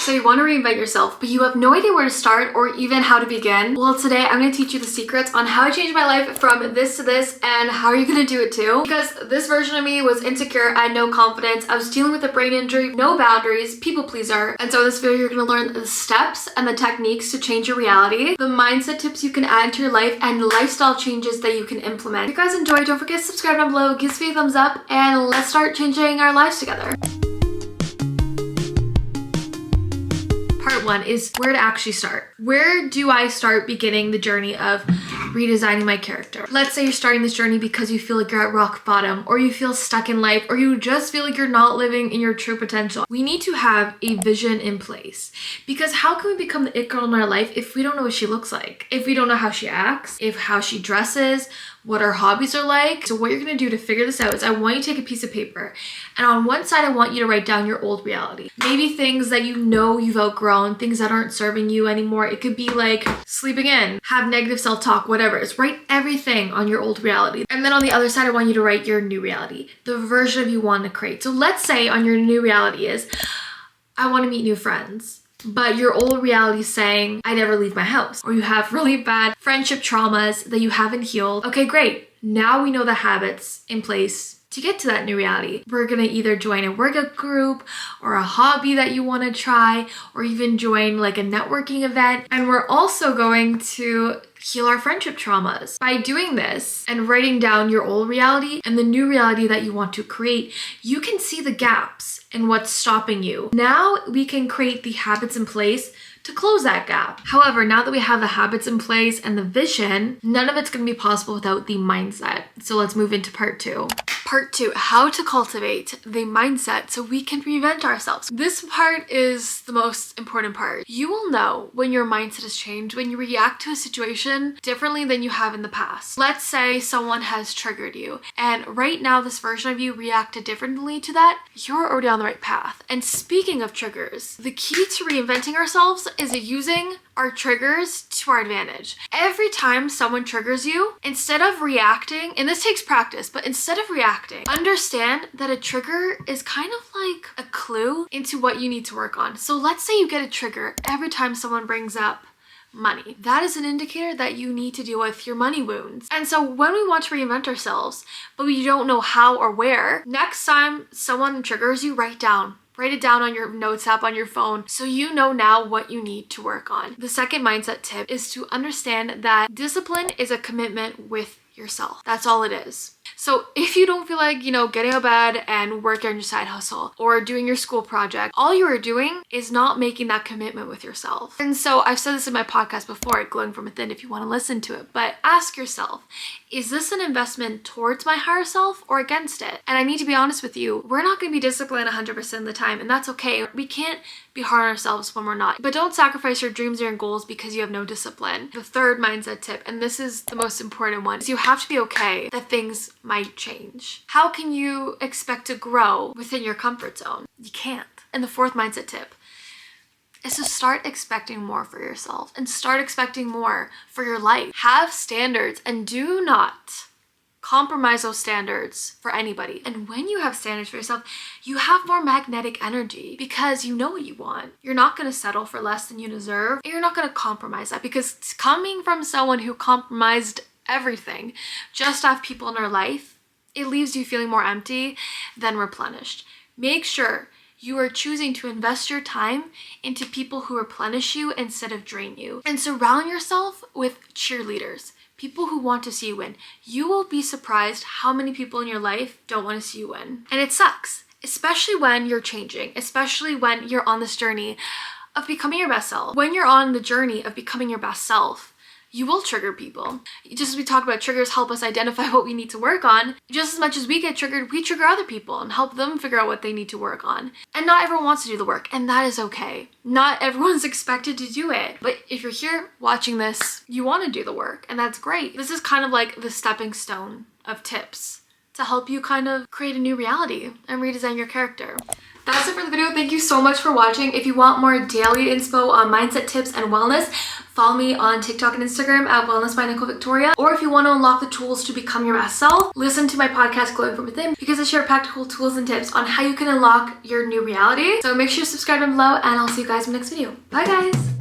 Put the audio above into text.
So you want to reinvent yourself, but you have no idea where to start or even how to begin? Well, today I'm going to teach you the secrets on how I changed my life from this to this and how are you going to do it too. Because this version of me was insecure, I had no confidence, I was dealing with a brain injury, no boundaries, people pleaser. And so in this video, you're going to learn the steps and the techniques to change your reality, the mindset tips you can add to your life, and lifestyle changes that you can implement. If you guys enjoyed, don't forget to subscribe down below, give me a thumbs up, and let's start changing our lives together. Part one is where to actually start. Where do I start beginning the journey of redesigning my character? Let's say you're starting this journey because you feel like you're at rock bottom, or you feel stuck in life, or you just feel like you're not living in your true potential. We need to have a vision in place, because how can we become the it girl in our life if we don't know what she looks like? If we don't know how she acts, if how she dresses, what our hobbies are like. So what you're gonna do to figure this out is I want you to take a piece of paper, and on one side I want you to write down your old reality. Maybe things that you know you've outgrown, things that aren't serving you anymore. It could be like sleeping in, have negative self-talk, whatever. It's write everything on your old reality. And then on the other side I want you to write your new reality, the version of you want to create. So let's say on your new reality is, I want to meet new friends. But your old reality is saying, I never leave my house. Or you have really bad friendship traumas that you haven't healed. Okay, great. Now we know the habits in place to get to that new reality. We're gonna either join a workout group or a hobby that you wanna try, or even join like a networking event. And we're also going to heal our friendship traumas. By doing this and writing down your old reality and the new reality that you want to create, you can see the gaps and what's stopping you. Now we can create the habits in place to close that gap. However, now that we have the habits in place and the vision, none of it's gonna be possible without the mindset. So let's move into part two. Part two, how to cultivate the mindset so we can reinvent ourselves. This part is the most important part. You will know when your mindset has changed, when you react to a situation differently than you have in the past. Let's say someone has triggered you, and right now this version of you reacted differently to that. You're already on the right path. And speaking of triggers, the key to reinventing ourselves is using our triggers to our advantage. Every time someone triggers you, instead of reacting, and this takes practice, but instead of reacting, understand that a trigger is kind of like a clue into what you need to work on. So let's say you get a trigger every time someone brings up money. That is an indicator that you need to deal with your money wounds. And so when we want to reinvent ourselves, but we don't know how or where, next time someone triggers you, write it down on your notes app on your phone so you know now what you need to work on. The second mindset tip is to understand that discipline is a commitment with yourself. That's all it is. So if you don't feel like, getting out of bed and working on your side hustle or doing your school project, all you are doing is not making that commitment with yourself. And so I've said this in my podcast before, Glowing From Within, if you want to listen to it, but ask yourself, is this an investment towards my higher self or against it? And I need to be honest with you, we're not going to be disciplined 100% of the time, and that's okay. We can't be hard on ourselves when we're not. But don't sacrifice your dreams or your goals because you have no discipline. The third mindset tip, and this is the most important one, is you have to be okay that things might change. How can you expect to grow within your comfort zone? You can't. And the fourth mindset tip is to start expecting more for yourself and start expecting more for your life. Have standards and do not compromise those standards for anybody. And when you have standards for yourself, you have more magnetic energy because you know what you want. You're not going to settle for less than you deserve, and you're not going to compromise that, because coming from someone who compromised everything just to have people in our life, it leaves you feeling more empty than replenished. Make sure you are choosing to invest your time into people who replenish you instead of drain you. And surround yourself with cheerleaders, people who want to see you win. You will be surprised how many people in your life don't want to see you win. And it sucks, especially when you're changing, especially when you're on this journey of becoming your best self. When you're on the journey of becoming your best self, you will trigger people. Just as we talk about, triggers help us identify what we need to work on, just as much as we get triggered, we trigger other people and help them figure out what they need to work on. And not everyone wants to do the work, and that is okay. Not everyone's expected to do it. But if you're here watching this, you want to do the work, and that's great. This is kind of like the stepping stone of tips to help you kind of create a new reality and redesign your character. That's it for the video. Thank you so much for watching. If you want more daily inspo on mindset tips and wellness, follow me on TikTok and Instagram at Wellness by Nicole Victoria. Or if you want to unlock the tools to become your best self, listen to my podcast Glowing From Within, because I share practical tools and tips on how you can unlock your new reality. So make sure to subscribe down below, and I'll see you guys in the next video. Bye guys.